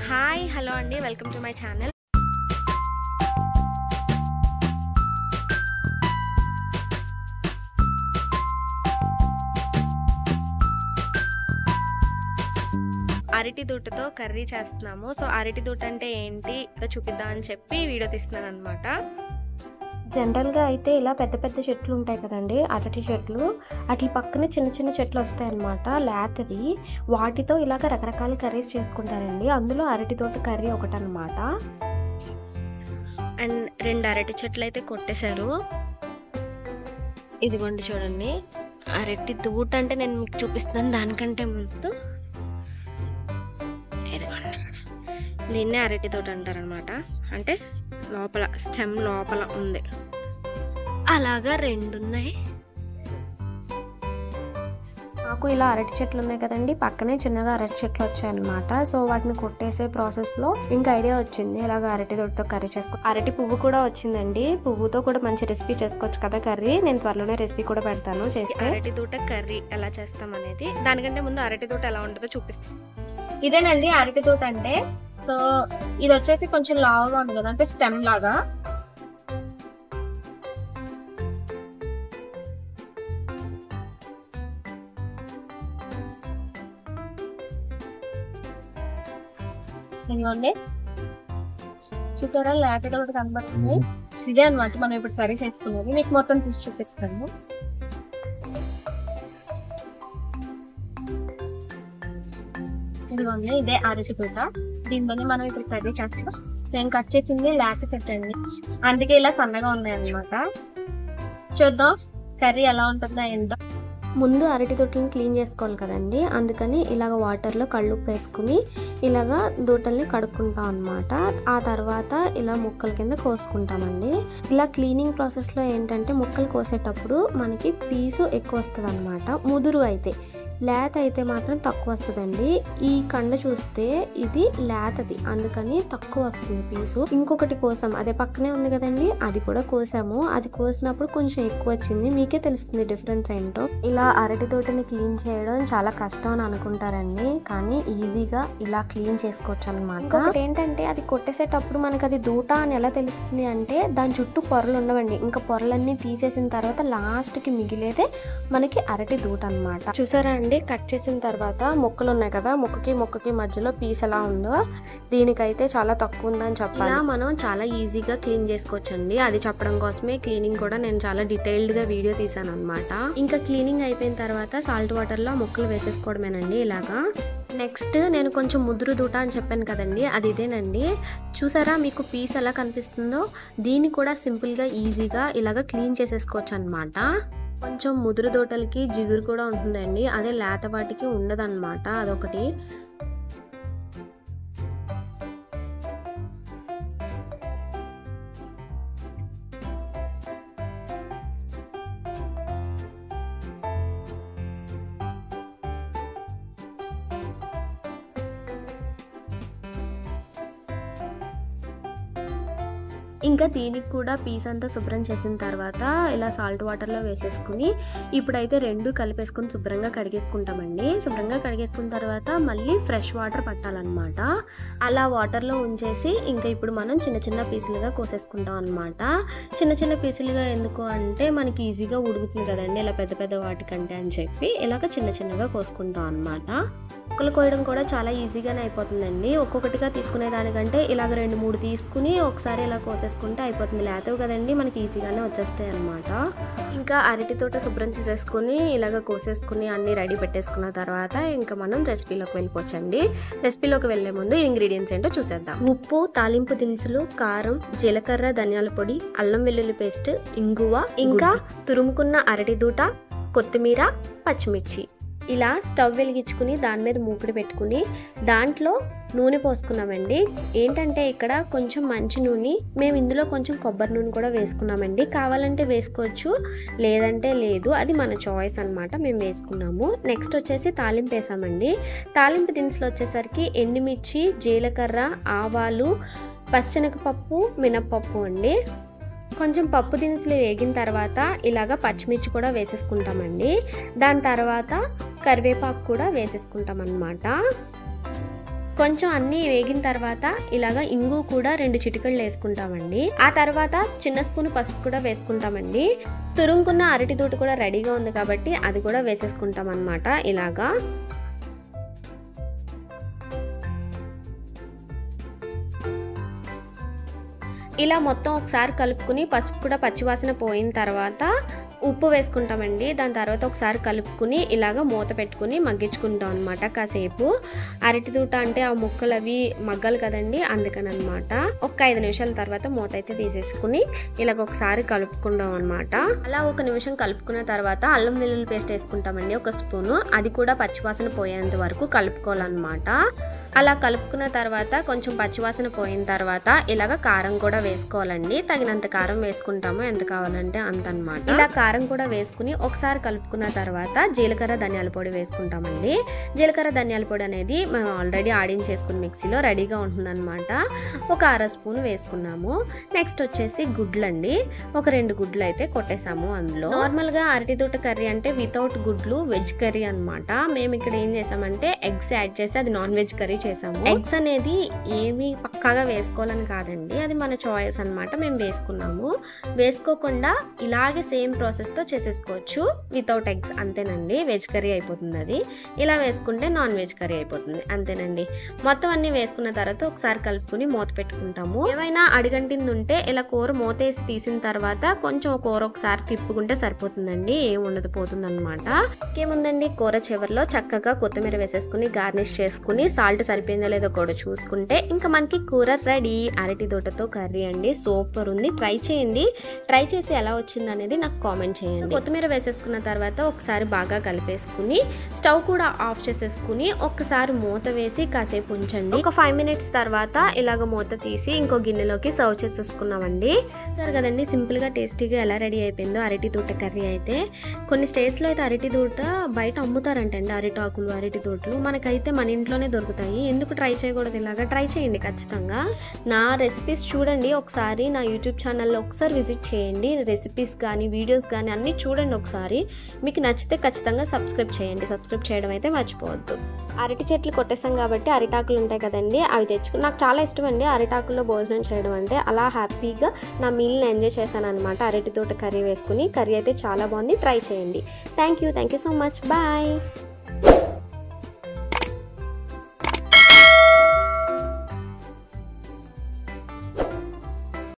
Hi hello అండి, welcome to my channel. అరటి దూటతో curry చేస్తున్నాము. సో అరటి దూట అంటే ఏంటి చూపిద్దాం అని చెప్పి వీడియో తీస్తున్నాను అనమాట. జనరల్గా అయితే ఇలా పెద్ద పెద్ద చెట్లు ఉంటాయి కదండి, అరటి చెట్లు. వాటి పక్కన చిన్న చిన్న చెట్లు వస్తాయి అన్నమాట, లేతవి. వాటితో ఇలాగ రకరకాల కర్రీస్ చేసుకుంటారండి. అందులో అరటి తోట కర్రీ ఒకటి అనమాట. అండ్ 2 అరటి చెట్లు అయితే కొట్టేశారు. ఇదిగోండి చూడండి, అరటి దూట అంటే నేను మీకు చూపిస్తున్నాను. దానికంటే ముందు ఇదిగోండి, దీన్నే అరటి తోట అంటారనమాట. అంటే లోపల స్టెమ్ లోపల ఉంది, అలాగా 2 ఉన్నాయి. నాకు ఇలా అరటి చెట్లు ఉన్నాయి కదండి, పక్కనే చిన్నగా అరటి చెట్లు వచ్చాయన్నమాట. సో వాటిని కొట్టేసే ప్రాసెస్లో ఇంకా ఐడియా వచ్చింది, ఇలాగ అరటి తోటతో కర్రీ చేసుకో. అరటి పువ్వు కూడా వచ్చిందండి, పువ్వుతో కూడా మంచి రెసిపీ చేసుకోవచ్చు కదా కర్రీ. నేను త్వరలోనే రెసిపీ కూడా పెడతాను చేస్తే. అరటి తోట కర్రీ ఎలా చేస్తాం అనేది, దానికంటే ముందు అరటి తోట ఎలా ఉంటుందో చూపిస్తాం. ఇదేనండి అరటి తోట అంటే. సో ఇది వచ్చేసి కొంచెం లావుగా ఉంది కదా, అంటే స్టెమ్ లాగా. ఇదిగోండి చూసారా, లేతగా కూడా కనబడుతుంది. ఇదే అనమాట మనం ఇప్పుడు కర్రీ చేసుకున్నది. మీకు మొత్తం తీసి చూపిస్తాను. ఇదిగోండి, ఇదే అరటి తోట. దీనిలోనే మనం ఇప్పుడు కర్రీ చేస్తాం. నేను కట్ చేసింది లేత పెట్టండి, అందుకే ఇలా సన్నగా ఉన్నాయి అన్నమాట. చూద్దాం కర్రీ ఎలా ఉంటుందో ఏంటో. ముందు అరటి తోటలను క్లీన్ చేసుకోవాలి కదండి, అందుకని ఇలాగ వాటర్లో కళ్ళుప్పు వేసుకుని ఇలాగ దూటల్ని కడుక్కుంటాం అనమాట. ఆ తర్వాత ఇలా ముక్కల కింద కోసుకుంటామండి. ఇలా క్లీనింగ్ ప్రాసెస్లో ఏంటంటే ముక్కలు కోసేటప్పుడు మనకి పీసు ఎక్కువ వస్తుంది అనమాట. ముదురు అయితే, లేత అయితే మాత్రం తక్కువ వస్తుందండి. ఈ కండ చూస్తే ఇది లేతది, అందుకని తక్కువ వస్తుంది పీసు. ఇంకొకటి కోసం అదే పక్కనే ఉంది కదండి, అది కూడా కోసాము. అది కోసినప్పుడు కొంచెం ఎక్కువ వచ్చింది, మీకే తెలుస్తుంది డిఫరెన్స్ ఏంటో. ఇలా అరటి తోటని క్లీన్ చేయడం చాలా కష్టం అని అనుకుంటారండి, కానీ ఈజీగా ఇలా క్లీన్ చేసుకోవచ్చు అనమాట. ఇంకొకటి ఏంటంటే అది కొట్టేసేటప్పుడు మనకు అది దూట అని ఎలా తెలుస్తుంది అంటే, దాని చుట్టూ పొరలు ఉండవండి. ఇంకా పొరలన్నీ తీసేసిన తర్వాత లాస్ట్కి మిగిలేదే మనకి అరటి దూట అనమాట. చూసారా అండి, కట్ చేసిన తర్వాత ముక్కలు ఉన్నాయి కదా, ముక్కకి మధ్యలో పీస్ ఎలా ఉందో, దీనికైతే చాలా తక్కువ ఉందని చెప్పాలి. ఇలా మనం చాలా ఈజీగా క్లీన్ చేసుకోవచ్చండి. అది చెప్పడం కోసమే క్లీనింగ్ కూడా నేను చాలా డీటెయిల్డ్గా వీడియో తీసాను అనమాట. ఇంకా క్లీనింగ్ అయిపోయిన తర్వాత సాల్ట్ వాటర్లో ముక్కలు వేసేసుకోవడమేనండి ఇలాగా. నెక్స్ట్ నేను కొంచెం ముదురు దూట అని చెప్పాను కదండి, అది ఇదేనండి. చూసారా మీకు పీస్ ఎలా కనిపిస్తుందో, దీన్ని కూడా సింపుల్గా ఈజీగా ఇలాగ క్లీన్ చేసేసుకోవచ్చు అనమాట. కొంచెం ముదురు దూటలకి జిగురు కూడా ఉంటుందండి, అదే లేత వాటికి ఉండదన్నమాట, అదొకటి. ఇంకా దీనికి కూడా పీస్ అంతా శుభ్రం చేసిన తర్వాత ఇలా సాల్ట్ వాటర్లో వేసేసుకుని ఇప్పుడైతే 2 కలిపేసుకుని శుభ్రంగా కడిగేసుకుంటామండి. శుభ్రంగా కడిగేసుకున్న తర్వాత మళ్ళీ ఫ్రెష్ వాటర్ పట్టాలన్నమాట. అలా వాటర్లో ఉంచేసి ఇంకా ఇప్పుడు మనం చిన్న చిన్న పీసులుగా కోసేసుకుంటాం అనమాట. చిన్న చిన్న పీసులుగా ఎందుకు అంటే మనకి ఈజీగా ఉడుకుతుంది కదండి, ఇలా పెద్ద పెద్ద వాటికంటే అని చెప్పి ఇలాగ చిన్న చిన్నగా కోసుకుంటాం అనమాట. ముక్కలు కోయడం కూడా చాలా ఈజీగానే అయిపోతుందండి. ఒక్కొక్కటిగా తీసుకునే దానికంటే ఇలాగ 2-3 తీసుకుని ఒకసారి ఇలా కోసేసుకుంటే అయిపోతుంది. లేతవి కదండి, మనకి ఈజీగానే వచ్చేస్తాయి అనమాట. ఇంకా అరటి తోట శుభ్రం చేసేసుకుని ఇలాగ కోసేసుకుని అన్ని రెడీ పెట్టేసుకున్న తర్వాత ఇంకా మనం రెసిపీలోకి వెళ్ళిపోవచ్చండి. రెసిపీలోకి వెళ్లే ముందు ఇంగ్రీడియంట్స్ ఏంటో చూసేద్దాం. ఉప్పు, తాలింపు దినుసులు, కారం, జీలకర్ర, ధనియాల పొడి, అల్లం వెల్లుల్లి పేస్ట్, ఇంగువ, ఇంకా తురుముకున్న అరటి దూట, కొత్తిమీర, పచ్చిమిర్చి. ఇలా స్టవ్ వెలిగించుకుని దాని మీద మూకుడు పెట్టుకుని దాంట్లో నూనె పోసుకున్నామండి. ఏంటంటే ఇక్కడ కొంచెం మంచి నూనె, మేము ఇందులో కొంచెం కొబ్బరి నూనె కూడా వేసుకున్నామండి. కావాలంటే వేసుకోవచ్చు, లేదంటే లేదు, అది మన చాయిస్ అనమాట. మేము వేసుకున్నాము. నెక్స్ట్ వచ్చేసి తాలింపు వేసామండి. తాలింపు దినుసులు వచ్చేసరికి ఎండుమిర్చి, జీలకర్ర, ఆవాలు, పచ్చిశనగపప్పు, మినప్పప్పు అండి. కొంచెం పప్పు దినుసులు వేగిన తర్వాత ఇలాగ పచ్చిమిర్చి కూడా వేసేసుకుంటామండి. దాని తర్వాత కరివేపాకు కూడా వేసేసుకుంటాం అన్నమాట. కొంచెం అన్నీ వేగిన తర్వాత ఇలాగా ఇంగు కూడా 2 చిటికలు వేసుకుంటామండి. ఆ తర్వాత చిన్న స్పూన్ పసుపు కూడా వేసుకుంటామండి. తురుముకున్న అరటి దూట కూడా రెడీగా ఉంది కాబట్టి అది కూడా వేసేసుకుంటాం అన్నమాట. ఇలాగా ఇలా మొత్తం ఒకసారి కలుపుకుని పసుపు కూడా పచ్చివాసన పోయిన తర్వాత ఉప్పు వేసుకుంటామండి. దాని తర్వాత ఒకసారి కలుపుకుని ఇలాగ మూత పెట్టుకుని మగ్గించుకుంటాం అనమాట కాసేపు. అరటి దూట అంటే ఆ ముక్కలు అవి మగ్గాలి కదండి, అందుకని అనమాట. ఒక 5 నిమిషాల తర్వాత మూత అయితే తీసేసుకుని ఇలాగ ఒకసారి కలుపుకుంటాం అనమాట. అలా 1 నిమిషం కలుపుకున్న తర్వాత అల్లం వెల్లుల్లి పేస్ట్ వేసుకుంటామండి 1 స్పూను. అది కూడా పచ్చివాసన పోయేంత వరకు కలుపుకోవాలన్నమాట. అలా కలుపుకున్న తర్వాత కొంచెం పచ్చివాసన పోయిన తర్వాత ఇలాగ కారం కూడా వేసుకోవాలండి. తగినంత కారం వేసుకుంటాము, ఎంత కావాలంటే అంత అనమాట. ఇలా కారం కూడా వేసుకుని ఒకసారి కలుపుకున్న తర్వాత జీలకర్ర ధనియాల పొడి వేసుకుంటామండి. జీలకర్ర ధనియాల పొడి అనేది మేము ఆల్రెడీ ఆడించేసుకుని మిక్సీలో రెడీగా ఉంటుందన్నమాట. ఒక 1/2 స్పూన్ వేసుకున్నాము. నెక్స్ట్ వచ్చేసి గుడ్లండి. ఒక 2 గుడ్లు అయితే కొట్టేసాము అందులో. నార్మల్గా అరటి దూట కర్రీ అంటే వితౌట్ గుడ్లు వెజ్ కర్రీ అనమాట. మేము ఇక్కడ ఏం చేసామంటే ఎగ్స్ యాడ్ చేసి అది నాన్ వెజ్ కర్రీ చేసాము. ఎగ్స్ అనేది ఏమి పక్కాగా వేసుకోవాలని కాదండి, అది మన చాయిస్ అనమాట. మేము వేసుకున్నాము. వేసుకోకుండా ఇలాగే సేమ్ ప్రాసెస్తో చేసేసుకోవచ్చు వితౌట్ ఎగ్స్, అంతేనండి. వెజ్ కర్రీ అయిపోతుంది అది. ఇలా వేసుకుంటే నాన్ వెజ్ కర్రీ అయిపోతుంది, అంతేనండి. మొత్తం అన్ని వేసుకున్న తర్వాత ఒకసారి కలుపుకుని మూత పెట్టుకుంటాము. ఏమైనా అడిగంటింది ఉంటే ఇలా కూర మూత వేసి తీసిన తర్వాత కొంచెం కూర ఒకసారి తిప్పుకుంటే సరిపోతుందండి, ఏం ఉండదు, పోతుంది అనమాట. ఇంకేముందండి, కూర చివరిలో చక్కగా కొత్తిమీర వేసేసుకుని గార్నిష్ చేసుకుని సాల్ట్ సరిపోయిందో లేదో కూడా చూసుకుంటే ఇంకా మనకి కూర రెడీ. అరటి దూటతో కర్రీ అండి, సూపర్ ఉంది. ట్రై చేయండి. ట్రై చేసి ఎలా వచ్చింది అనేది నాకు కామెంట్ చేయండి. కొత్తిమీర వేసేసుకున్న తర్వాత ఒకసారి బాగా కలిపేసుకుని స్టవ్ కూడా ఆఫ్ చేసేసుకుని ఒక్కసారి మూత వేసి కాసేపు ఉంచండి. ఒక 5 మినిట్స్ తర్వాత ఇలాగ మూత తీసి ఇంకో గిన్నెలోకి సర్వ్ చేసేసుకున్నామండి. సరే కదండి, సింపుల్గా టేస్టీగా ఎలా రెడీ అయిపోయిందో అరటి దూట కర్రీ అయితే. కొన్ని స్టేట్స్లో అయితే అరటి దూట బయట అమ్ముతారంటండి, అరిటాకులు అరటి దూటలు. మనకైతే మన ఇంట్లోనే దొరుకుతాయి. ఎందుకు ట్రై చేయకూడదు? ఇలాగా ట్రై చేయండి ఖచ్చితంగా. నా రెసిపీస్ చూడండి ఒకసారి, నా యూట్యూబ్ ఛానల్లో ఒకసారి విజిట్ చేయండి. రెసిపీస్ కానీ వీడియోస్ కానీ అన్నీ చూడండి ఒకసారి. మీకు నచ్చితే ఖచ్చితంగా సబ్స్క్రైబ్ చేయండి. సబ్స్క్రైబ్ చేయడం అయితే మర్చిపోవద్దు. అరటి చెట్లు కొట్టేసాం కాబట్టి అరిటాకులు ఉంటాయి కదండి, అవి తెచ్చుకుని నాకు చాలా ఇష్టం అండి అరిటాకుల్లో భోజనం చేయడం అంటే. అలా హ్యాపీగా నా మీల్ని ఎంజాయ్ చేశాను అనమాట అరటి దూట కర్రీ వేసుకుని. కర్రీ అయితే చాలా బాగుంది, ట్రై చేయండి. Thank you so much, bye.